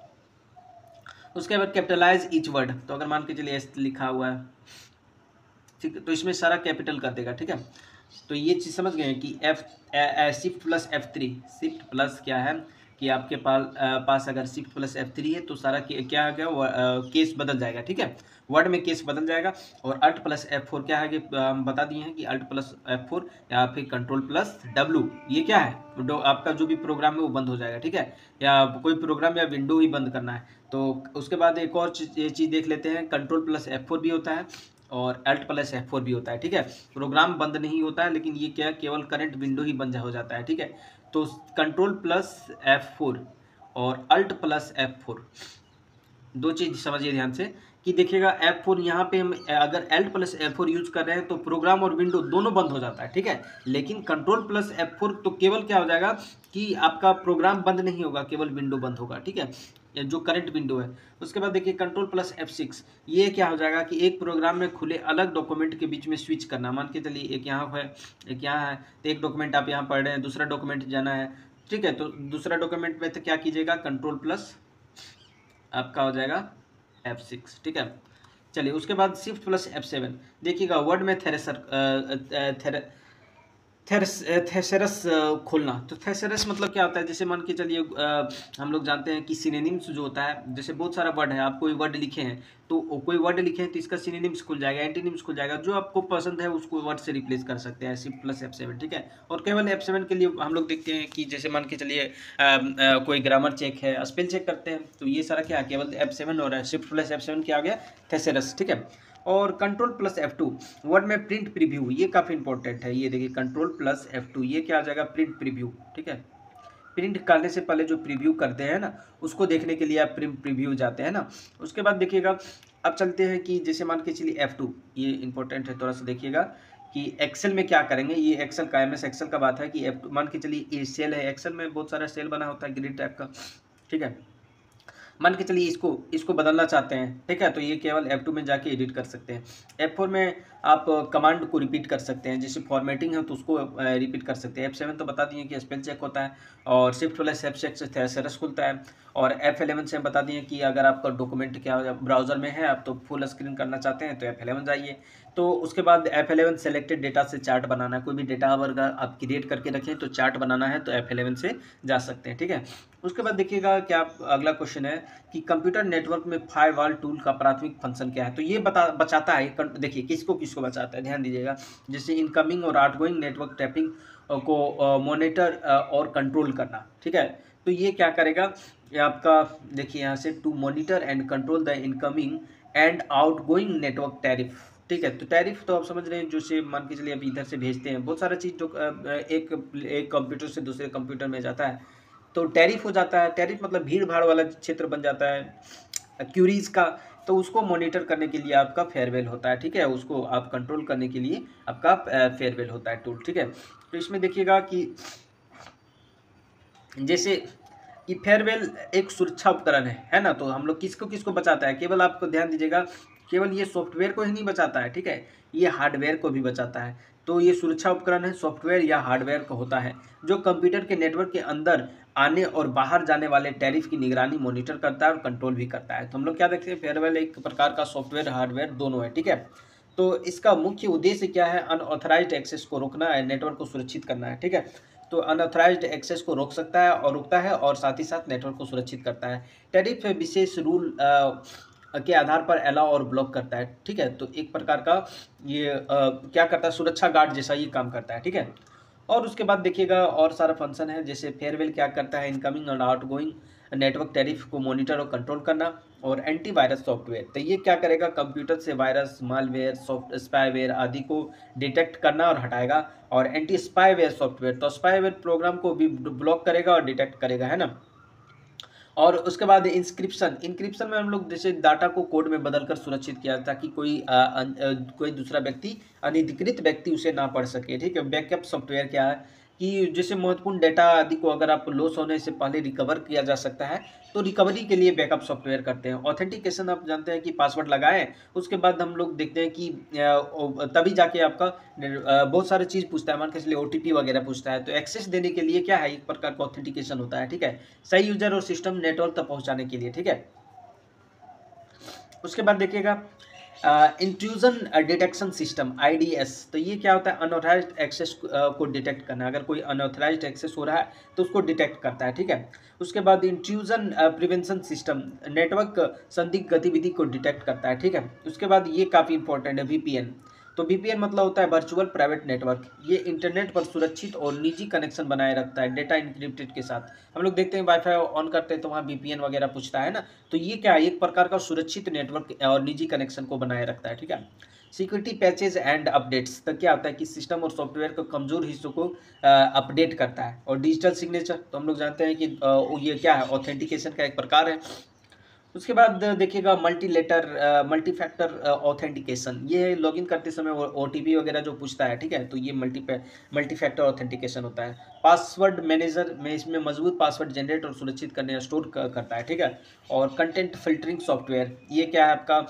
उसके बाद कैपिटलाइज ईच वर्ड, तो अगर मान के चलिए S लिखा हुआ है, ठीक है, तो इसमें सारा कैपिटल कर देगा, ठीक है। तो ये चीज़ समझ गए हैं कि shift plus F3, shift plus क्या है कि आपके पास अगर शिफ्ट प्लस F3 है तो सारा क्या आ गया, केस बदल जाएगा, ठीक है, वर्ड में केस बदल जाएगा। और अल्ट प्लस F4 क्या है कि हम बता दिए हैं कि अल्ट प्लस F4 या फिर कंट्रोल प्लस W, ये क्या है, आपका जो भी प्रोग्राम है वो बंद हो जाएगा, ठीक है, या कोई प्रोग्राम या विंडो ही बंद करना है। तो उसके बाद एक और चीज़ देख लेते हैं, कंट्रोल प्लस F4 भी होता है और अल्ट प्लस F4 भी होता है, ठीक है। प्रोग्राम बंद नहीं होता है, लेकिन ये क्या, केवल करंट विंडो ही बंद हो जाता है, ठीक है। तो कंट्रोल प्लस F4 और अल्ट प्लस F4 दो चीज समझिए ध्यान से कि देखिएगा F4 यहाँ पे हम अगर अल्ट प्लस F4 यूज कर रहे हैं तो प्रोग्राम और विंडो दोनों बंद हो जाता है, ठीक है। लेकिन कंट्रोल प्लस F4 तो केवल क्या हो जाएगा कि आपका प्रोग्राम बंद नहीं होगा, केवल विंडो बंद होगा, ठीक है, जो करंट विंडो है। उसके बाद देखिए कंट्रोल प्लस F6, ये क्या हो जाएगा कि एक प्रोग्राम में खुले अलग डॉक्यूमेंट के बीच में स्विच करना। मान के चलिए एक यहाँ है एक यहाँ है, तो एक डॉक्यूमेंट आप यहाँ पढ़ रहे हैं, दूसरा डॉक्यूमेंट जाना है, ठीक है। तो दूसरा डॉक्यूमेंट में तो क्या कीजिएगा, कंट्रोल प्लस आपका हो जाएगा F6, ठीक है। चलिए उसके बाद शिफ्ट प्लस F7, देखिएगा वर्ड में थेसेरस खोलना। तो थेसेरस मतलब क्या होता है, जैसे मान के चलिए हम लोग जानते हैं कि सिनोनिम्स जो होता है, जैसे बहुत सारा वर्ड है, आप कोई वर्ड लिखे हैं तो कोई वर्ड लिखे हैं तो इसका सिनोनिम्स खुल जाएगा, एंटीनिम्स खुल जाएगा, जो आपको पसंद है उसको वर्ड से रिप्लेस कर सकते हैं, शिफ्ट प्लस F7, ठीक है। और केवल F7 के लिए हम लोग देखते हैं कि जैसे मान के चलिए कोई ग्रामर चेक है, स्पेल चेक करते हैं, तो ये सारा क्या है, केवल F7 हो रहा है, शिफ्ट प्लस F7 क्या आ गया, थेसेरस, ठीक है। और कंट्रोल प्लस F2 वर्ड में प्रिंट प्रीव्यू, ये काफ़ी इंपॉर्टेंट है, ये देखिए कंट्रोल प्लस F2 ये क्या आ जाएगा, प्रिंट प्रीव्यू, ठीक है। प्रिंट करने से पहले जो प्रीव्यू करते हैं ना, उसको देखने के लिए आप प्रिंट प्रीव्यू जाते हैं ना। उसके बाद देखिएगा अब चलते हैं कि जैसे मान के चलिए F2, ये इंपॉर्टेंट है, थोड़ा सा देखिएगा कि एक्सेल में क्या करेंगे। ये एक्सेल का MS एक्सेल का बात है कि F2 मान के चलिए ये सेल है, एक्सेल में बहुत सारा सेल बना होता है ग्रिड टाइप का, ठीक है। मान के चलिए इसको बदलना चाहते हैं, ठीक है, तो ये केवल F2 में जाके एडिट कर सकते हैं। F4 में आप कमांड को रिपीट कर सकते हैं, जैसे फॉर्मेटिंग है तो उसको रिपीट कर सकते हैं। F7 तो बता दिए कि स्पेल चेक होता है, और शिफ्ट प्लस F6 से थेसेरस खुलता है। और F11 से हम बता दिए कि अगर आपका डॉक्यूमेंट क्या ब्राउजर में है, आप तो फुल स्क्रीन करना चाहते हैं तो F11 जाइए। तो उसके बाद F11 सेलेक्टेड डेटा से चार्ट बनाना है, कोई भी डेटा अगर आप क्रिएट करके रखें तो चार्ट बनाना है तो F11 से जा सकते हैं, ठीक है। उसके बाद देखिएगा क्या अगला क्वेश्चन है कि कंप्यूटर नेटवर्क में फायरवॉल टूल का प्राथमिक फंक्शन क्या है। तो ये बचाता है, देखिए किसको किसको बचाता है, ध्यान दीजिएगा। जैसे इनकमिंग और आउटगोइंग नेटवर्क ट्रैफिक को मॉनिटर और कंट्रोल करना, ठीक है। तो ये क्या करेगा, ये आपका देखिए यहाँ से to monitor and control the incoming and outgoing network tariff, ठीक है। तो टैरिफ तो आप समझ रहे हैं, जो से मान के चलिए अभी इधर से भेजते हैं, बहुत सारा चीज़ जो एक कंप्यूटर से दूसरे कंप्यूटर में जाता है तो टैरिफ हो जाता है। टैरिफ मतलब भीड़ भाड़ वाला क्षेत्र बन जाता है क्यूरीज का, तो उसको मॉनिटर करने के लिए आपका फेयरवेल होता है, ठीक है, उसको आप कंट्रोल करने के लिए आपका फेयरवेल होता है टूल, ठीक है। तो इसमें देखिएगा कि जैसे ये फेयरवेल एक सुरक्षा उपकरण है ना, तो हम लोग किसको किसको बचाता है, केवल आपको ध्यान दीजिएगा, केवल ये सॉफ्टवेयर को ही नहीं बचाता है, ठीक है, ये हार्डवेयर को भी बचाता है। तो ये सुरक्षा उपकरण है, सॉफ्टवेयर या हार्डवेयर का होता है, जो कंप्यूटर के नेटवर्क के अंदर आने और बाहर जाने वाले टैरिफ की निगरानी मॉनिटर करता है और कंट्रोल भी करता है। तो हम लोग क्या देखते हैं, फेयरवेल एक प्रकार का सॉफ्टवेयर हार्डवेयर दोनों है, ठीक है। तो इसका मुख्य उद्देश्य क्या है, अनऑथराइज्ड एक्सेस को रोकना है, नेटवर्क को सुरक्षित करना है, ठीक है। तो अनऑथराइज्ड एक्सेस को रोक सकता है और रोकता है, और साथ ही साथ नेटवर्क को सुरक्षित करता है। टैरिफ विशेष रूल के आधार पर अलाउ और ब्लॉक करता है, ठीक है। तो एक प्रकार का ये क्या करता है, सुरक्षा गार्ड जैसा ये काम करता है, ठीक है। और उसके बाद देखिएगा और सारा फंक्शन है, जैसे फेयरवेल क्या करता है, इनकमिंग और आउटगोइंग नेटवर्क टैरिफ को मॉनिटर और कंट्रोल करना। और एंटीवायरस सॉफ्टवेयर, तो ये क्या करेगा, कंप्यूटर से वायरस, मालवेयर, सॉफ्ट स्पाईवेयर आदि को डिटेक्ट करना और हटाएगा। और एंटी स्पाईवेयर सॉफ्टवेयर, तो स्पाईवेयर प्रोग्राम को भी ब्लॉक करेगा और डिटेक्ट करेगा, है ना। और उसके बाद इंक्रिप्शन में हम लोग जैसे डाटा को कोड में बदलकर सुरक्षित किया ताकि कोई दूसरा व्यक्ति, अनधिकृत व्यक्ति उसे ना पढ़ सके, ठीक है। बैकअप सॉफ्टवेयर क्या है कि जैसे महत्वपूर्ण डेटा आदि को अगर आप लॉस होने से पहले रिकवर किया जा सकता है, तो रिकवरी के लिए बैकअप सॉफ्टवेयर करते हैं। ऑथेंटिकेशन आप जानते हैं कि पासवर्ड लगाएं, उसके बाद हम लोग देखते हैं कि तभी जाके आपका बहुत सारी चीज़ पूछता है, मान के चलिए OTP वगैरह पूछता है, तो एक्सेस देने के लिए क्या है, एक प्रकार का ऑथेंटिकेशन होता है, ठीक है, सही यूजर और सिस्टम नेटवर्क तक पहुंचाने के लिए, ठीक है। उसके बाद देखिएगा इंट्रूजन डिटेक्शन सिस्टम IDS। तो ये क्या होता है, अनऑथराइज्ड एक्सेस को डिटेक्ट करना। अगर कोई अनऑथराइज्ड एक्सेस हो रहा है तो उसको डिटेक्ट करता है, ठीक है। उसके बाद इंट्रूजन प्रिवेंशन सिस्टम, नेटवर्क संदिग्ध गतिविधि को डिटेक्ट करता है, ठीक है। उसके बाद ये काफ़ी इंपॉर्टेंट है, VPN। तो VPN मतलब होता है वर्चुअल प्राइवेट नेटवर्क। ये इंटरनेट पर सुरक्षित और निजी कनेक्शन बनाए रखता है डेटा इंक्रिप्टेड के साथ। हम लोग देखते हैं वाईफाई ऑन करते हैं तो वहाँ VPN वगैरह पूछता है ना, तो ये क्या है, एक प्रकार का सुरक्षित नेटवर्क और निजी कनेक्शन को बनाए रखता है, ठीक है। सिक्योरिटी पैचेज एंड अपडेट्स, तो क्या होता है कि सिस्टम और सॉफ्टवेयर के कमजोर हिस्सों को अपडेट करता है। और डिजिटल सिग्नेचर, तो हम लोग जानते हैं कि ये क्या है, ऑथेंटिकेशन का एक प्रकार है। उसके बाद देखिएगा मल्टी फैक्टर ऑथेंटिकेशन, ये लॉगिन करते समय OTP वगैरह जो पूछता है, ठीक है, तो ये मल्टी फैक्टर ऑथेंटिकेशन होता है। पासवर्ड मैनेजर में इसमें मजबूत पासवर्ड जनरेट और सुरक्षित करने या स्टोर करता है, ठीक है। और कंटेंट फिल्टरिंग सॉफ्टवेयर, ये क्या है आपका,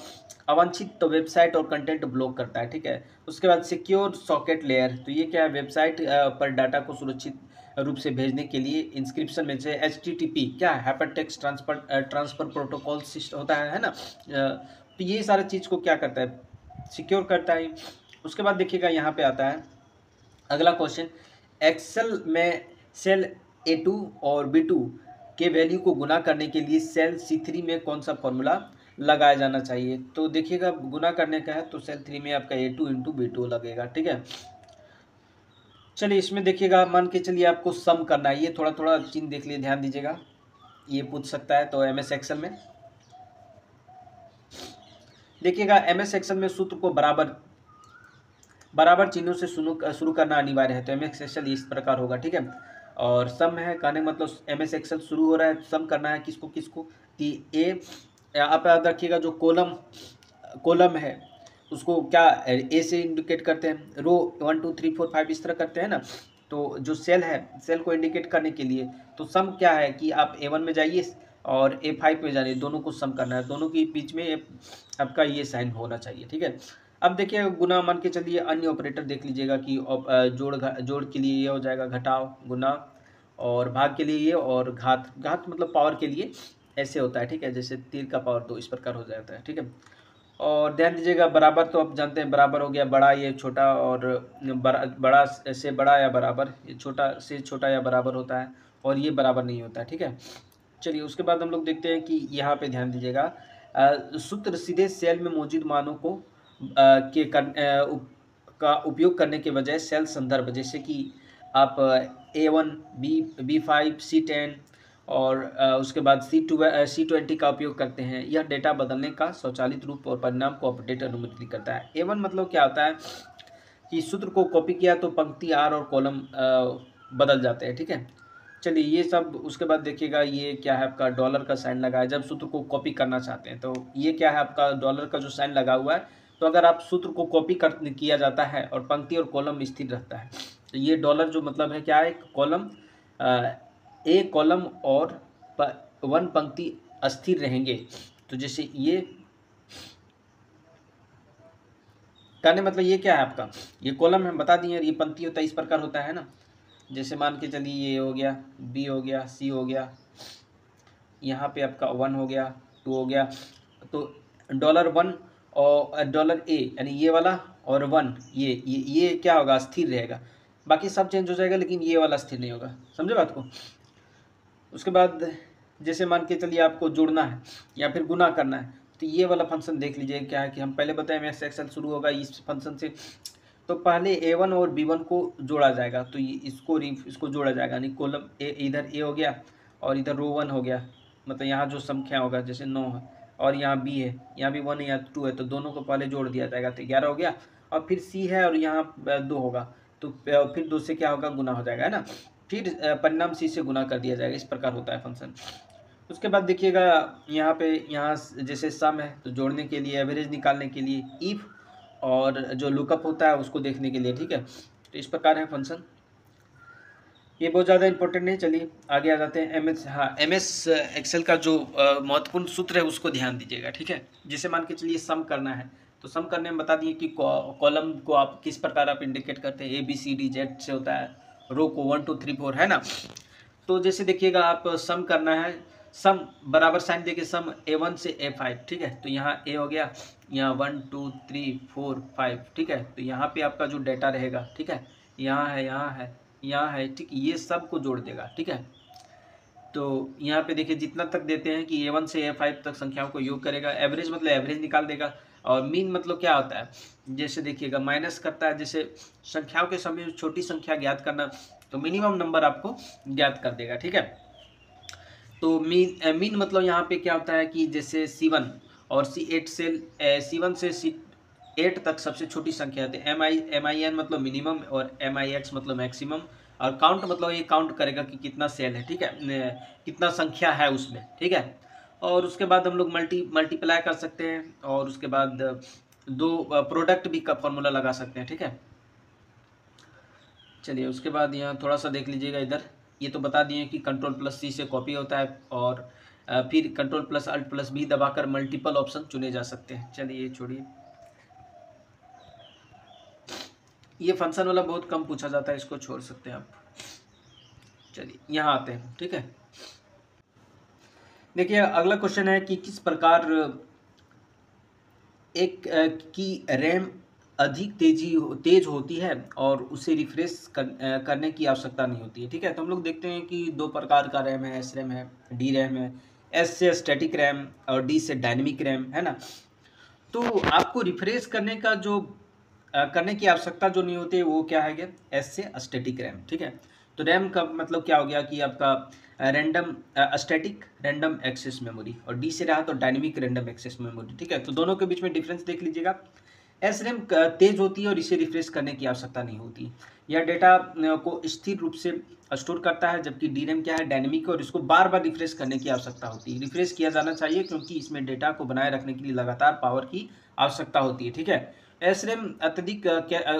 अवांछित तो वेबसाइट और कंटेंट ब्लॉक करता है, ठीक है। उसके बाद सिक्योर सॉकेट लेयर, तो ये क्या है, वेबसाइट पर डाटा को सुरक्षित रूप से भेजने के लिए इंस्क्रिप्शन में से HTTP क्या है, हाइपरटेक्स्ट ट्रांसफर प्रोटोकॉल सिस्टम होता है ना। तो ये सारे चीज़ को क्या करता है, सिक्योर करता है। उसके बाद देखिएगा यहाँ पे आता है अगला क्वेश्चन, एक्सेल में सेल A2 और B2 के वैल्यू को गुना करने के लिए सेल C3 में कौन सा फॉर्मूला लगाया जाना चाहिए। तो देखिएगा गुना करने का है तो सेल 3 में आपका A2 इंटू B2 लगेगा, ठीक है। चलिए इसमें देखिएगा, मान के चलिए आपको सम करना है, ये थोड़ा थोड़ा चिन्ह देख लिए, ध्यान दीजिएगा, ये पूछ सकता है। तो MS एक्सेल में देखिएगा, MS एक्सेल में सूत्र को बराबर चिन्हों से शुरू करना अनिवार्य है। तो MS एक्सेल इस प्रकार होगा, ठीक है। और सम है, कहने मतलब MS एक्सेल शुरू हो रहा है, सम करना है किसको किसको, कि आप याद रखिएगा, जो कॉलम है उसको क्या A से इंडिकेट करते हैं, रो 1 2 3 4 5 इस तरह करते हैं ना। तो जो सेल है, सेल को इंडिकेट करने के लिए तो सम क्या है कि आप A1 में जाइए और A5 में जाइए, दोनों को सम करना है, दोनों के बीच में आपका ये साइन होना चाहिए, ठीक है। अब देखिए गुना, मान के चलिए अन्य ऑपरेटर देख लीजिएगा कि जोड़ के लिए ये हो जाएगा घटाव गुना, और भाग के लिए ये, और घात मतलब पावर के लिए ऐसे होता है, ठीक है, जैसे तीर का पावर 2 इस प्रकार हो जाता है, ठीक है। और ध्यान दीजिएगा बराबर, तो आप जानते हैं बराबर हो गया बड़ा ये छोटा, और बड़ा से बड़ा या बराबर, ये छोटा से छोटा या बराबर होता है, और ये बराबर नहीं होता है, ठीक है। चलिए उसके बाद हम लोग देखते हैं कि यहाँ पे ध्यान दीजिएगा, सूत्र सीधे सेल में मौजूद मानों को का उपयोग करने के बजाय सेल संदर्भ, जैसे कि आप A1 B5 C10 और उसके बाद C20 का उपयोग करते हैं। यह डेटा बदलने का स्वचालित रूप और परिणाम को अपडेट अनुमति करता है। A1 मतलब क्या होता है कि सूत्र को कॉपी किया तो पंक्ति R और कॉलम बदल जाते हैं, ठीक है। चलिए ये सब, उसके बाद देखिएगा ये क्या है आपका, डॉलर का साइन लगा है जब सूत्र को कॉपी करना चाहते हैं। तो ये क्या है आपका, डॉलर का जो साइन लगा हुआ है, तो अगर आप सूत्र को कॉपी किया जाता है और पंक्ति और कॉलम स्थिर रहता है, तो ये डॉलर जो मतलब है क्या है, कॉलम A कॉलम और 1 पंक्ति अस्थिर रहेंगे। तो जैसे ये कहने मतलब ये क्या है आपका, ये कॉलम हम बता दिए, ये पंक्ति होता है, इस प्रकार होता है ना। जैसे मान के चलिए ये हो गया, B हो गया, C हो गया, यहाँ पे आपका 1 हो गया, 2 हो गया, तो $1 और $A यानी ये वाला और 1 ये क्या होगा, स्थिर रहेगा, बाकी सब चेंज हो जाएगा लेकिन ये वाला स्थिर नहीं होगा, समझे बात को। उसके बाद जैसे मान के चलिए आपको जोड़ना है या फिर गुना करना है, तो ये वाला फंक्शन देख लीजिए क्या है कि हम पहले बताए MS एक्सेल शुरू होगा इस फंक्शन से। तो पहले A1 और B1 को जोड़ा जाएगा, तो ये इसको जोड़ा जाएगा, यानी कॉलम इधर A हो गया और इधर रो 1 हो गया, मतलब यहाँ जो संख्या होगा जैसे 9 है, और यहाँ B है, यहाँ भी 1 है, यहाँ 2 है, तो दोनों को पहले जोड़ दिया जाएगा तो 11 हो गया। और फिर C है और यहाँ 2 होगा, तो फिर 2 से क्या होगा, गुना हो जाएगा, है ना। फिर परिणाम C से गुना कर दिया जाएगा, इस प्रकार होता है फंक्शन। उसके बाद देखिएगा यहाँ जैसे सम है तो जोड़ने के लिए, एवरेज निकालने के लिए इफ, और जो लुकअप होता है उसको देखने के लिए, ठीक है। तो इस प्रकार है फंक्शन, ये बहुत ज़्यादा इंपॉर्टेंट नहीं। चलिए आगे आ जाते हैं। MS एक्सेल का जो महत्वपूर्ण सूत्र है उसको ध्यान दीजिएगा, ठीक है। जैसे मान के चलिए सम करना है, तो सम करने में बता दिए कि कॉलम को आप किस प्रकार आप इंडिकेट करते हैं, ABCD Z से होता है, रो को 1 2 3 4, है ना। तो जैसे देखिएगा आप सम करना है, सम बराबर साइन देके सम A1 से A5, ठीक है। तो यहाँ A हो गया, यहाँ 1 2 3 4 5, ठीक है। तो यहाँ पे आपका जो डेटा रहेगा, ठीक है, यहाँ है, यहाँ है, यहाँ है, ठीक, ये सब को जोड़ देगा, ठीक है। तो यहाँ पे देखिए जितना तक देते हैं कि A1 से A5 तक संख्याओं को योग करेगा। एवरेज मतलब एवरेज निकाल देगा। और मीन मतलब क्या होता है, जैसे देखिएगा माइनस करता है, जैसे संख्याओं के समय छोटी संख्या ज्ञात करना, तो मिनिमम नंबर आपको ज्ञात कर देगा, ठीक है। तो मीन मतलब यहाँ पे क्या होता है कि जैसे C1 और C8 से C1 से C8 तक सबसे छोटी संख्या होती है। MIN मतलब मिनिमम और MIX मतलब मैक्सिमम। और काउंट मतलब ये काउंट करेगा कि कितना सेल है, ठीक है, कितना संख्या है उसमें, ठीक है। और उसके बाद हम लोग मल्टीप्लाई कर सकते हैं, और उसके बाद दो प्रोडक्ट भी का फॉर्मूला लगा सकते हैं, ठीक है। चलिए उसके बाद यहाँ थोड़ा सा देख लीजिएगा इधर, ये तो बता दिए कि Ctrl+C से कॉपी होता है, और फिर Ctrl+Alt+B दबाकर मल्टीपल ऑप्शन चुने जा सकते हैं। चलिए ये छोड़िए, ये फंक्शन वाला बहुत कम पूछा जाता है, इसको छोड़ सकते हैं आप। चलिए यहाँ आते हैं, ठीक है। देखिए अगला क्वेश्चन है कि किस प्रकार एक की रैम अधिक तेज होती है और उसे रिफ्रेश करने की आवश्यकता नहीं होती है, ठीक है। तो हम लोग देखते हैं कि दो प्रकार का रैम है, एस रैम है, डी रैम है। एस से स्टैटिक रैम और डी से डायनेमिक रैम, है ना। तो आपको रिफ्रेश करने का जो करने की आवश्यकता जो नहीं होती है वो क्या है, एस से स्टैटिक रैम, ठीक है। तो रैम का मतलब क्या हो गया कि आपका random static random access memory, और डी से रहा तो डायनेमिक रैंडम एक्सेस मेमोरी, ठीक है। तो दोनों के बीच में डिफरेंस देख लीजिएगा। एस रैम तेज होती है और इसे रिफ्रेश करने की आवश्यकता नहीं होती। यह डेटा को स्थिर रूप से स्टोर करता है, जबकि डी रैम क्या है, डायनेमिक, और इसको बार बार रिफ्रेश करने की आवश्यकता होती है। रिफ्रेश किया जाना चाहिए क्योंकि इसमें डेटा को बनाए रखने के लिए लगातार पावर की आवश्यकता होती है, ठीक है। एस रैम अत्यधिक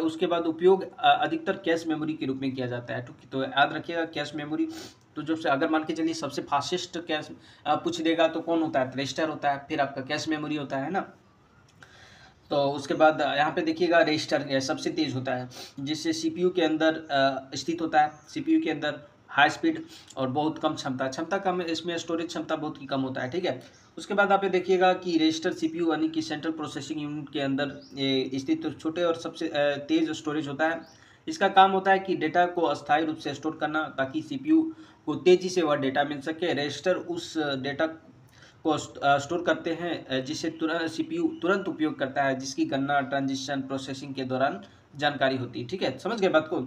उसके बाद उपयोग अधिकतर कैश मेमोरी के रूप में किया जाता है। तो याद रखिएगा कैश मेमोरी, तो जब से अगर मान के चलिए सबसे फास्टेस्ट कैश पूछ देगा तो कौन होता है, रजिस्टर होता है, फिर आपका कैश मेमोरी होता है ना। तो उसके बाद यहाँ पे देखिएगा रजिस्टर सबसे तेज होता है, जिससे सीपीयू के अंदर स्थित होता है। सीपीयू के अंदर हाई स्पीड और बहुत कम क्षमता कम, इसमें स्टोरेज क्षमता बहुत ही कम होता है, ठीक है। उसके बाद आप ये देखिएगा कि रजिस्टर सीपीयू यानी कि सेंट्रल प्रोसेसिंग यूनिट के अंदर स्थित छोटे और सबसे तेज स्टोरेज होता है। इसका काम होता है कि डेटा को अस्थायी रूप से स्टोर करना, ताकि सीपीयू को तेजी से वह डेटा मिल सके। रजिस्टर उस डेटा को स्टोर करते हैं जिसे तुरंत सीपीयू तुरंत उपयोग करता है, जिसकी गणना ट्रांजिशन प्रोसेसिंग के दौरान जानकारी होती है, ठीक है। समझ गए बात को।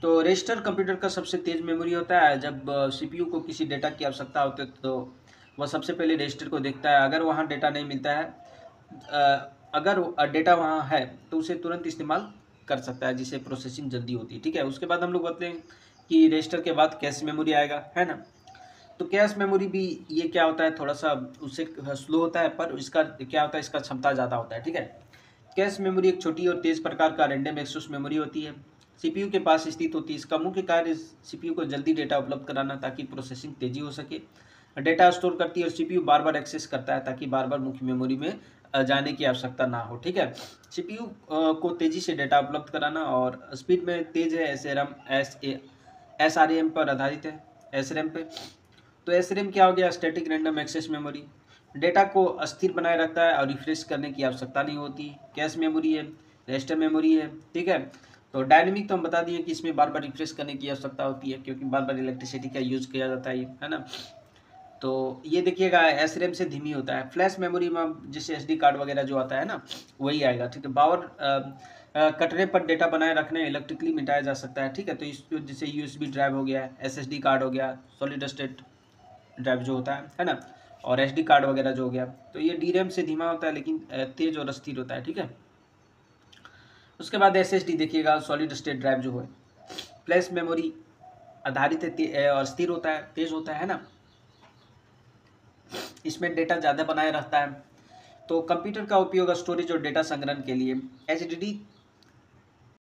तो रजिस्टर कंप्यूटर का सबसे तेज मेमोरी होता है। जब सीपीयू को किसी डेटा की आवश्यकता होती है तो वह सबसे पहले रजिस्टर को देखता है। अगर वहाँ डेटा नहीं मिलता है, अगर डेटा वहाँ है तो उसे तुरंत इस्तेमाल कर सकता है, जिससे प्रोसेसिंग जल्दी होती है, ठीक है। उसके बाद हम लोग बताते हैं कि रजिस्टर के बाद कैश मेमोरी आएगा, है ना। तो कैश मेमोरी भी ये क्या होता है, थोड़ा सा उससे स्लो होता है, पर इसका क्या होता है, इसका क्षमता ज़्यादा होता है, ठीक है। कैश मेमोरी एक छोटी और तेज़ प्रकार का रैंडम एक्सेस मेमोरी होती है, सीपीयू के पास स्थित होती है। इसका मुख्य कार्य सीपीयू को जल्दी डेटा उपलब्ध कराना, ताकि प्रोसेसिंग तेजी हो सके। डेटा स्टोर करती है और सीपीयू बार बार एक्सेस करता है, ताकि बार बार मुख्य मेमोरी में जाने की आवश्यकता ना हो, ठीक है। सीपीयू को तेज़ी से डेटा उपलब्ध कराना, और स्पीड में तेज़ है। SRAM पर आधारित है, SRAM पे। तो SRAM क्या हो गया, static random access memory, data को अस्थिर बनाए रखता है और रिफ्रेश करने की आवश्यकता नहीं होती। कैश मेमोरी है, रजिस्टर मेमोरी है, ठीक है। तो डायनेमिक तो हम बता दिए कि इसमें बार बार रिफ्रेश करने की आवश्यकता होती है, क्योंकि बार बार इलेक्ट्रिसिटी का यूज़ किया जाता है ना। तो ये देखिएगा SRAM से धीमी होता है। फ्लैश मेमोरी में जैसे SD कार्ड वगैरह जो आता है ना, वही आएगा, ठीक है। पावर कटने पर डेटा बनाए रखने इलेक्ट्रिकली मिटाया जा सकता है, ठीक है। तो इस जैसे USB ड्राइव हो गया, SSD कार्ड हो गया, सॉलिड स्टेट ड्राइव जो होता है ना, और SD कार्ड वगैरह जो हो गया। तो ये DRAM से धीमा होता है, लेकिन तेज और स्थिर होता है, ठीक है। उसके बाद SSD देखिएगा, सॉलिड स्टेट ड्राइव जो है, फ्लैश मेमोरी आधारित है और स्थिर होता है, तेज होता है ना। इसमें डेटा ज़्यादा बनाए रहता है। तो कंप्यूटर का उपयोग स्टोरेज और डेटा संग्रहण के लिए HDD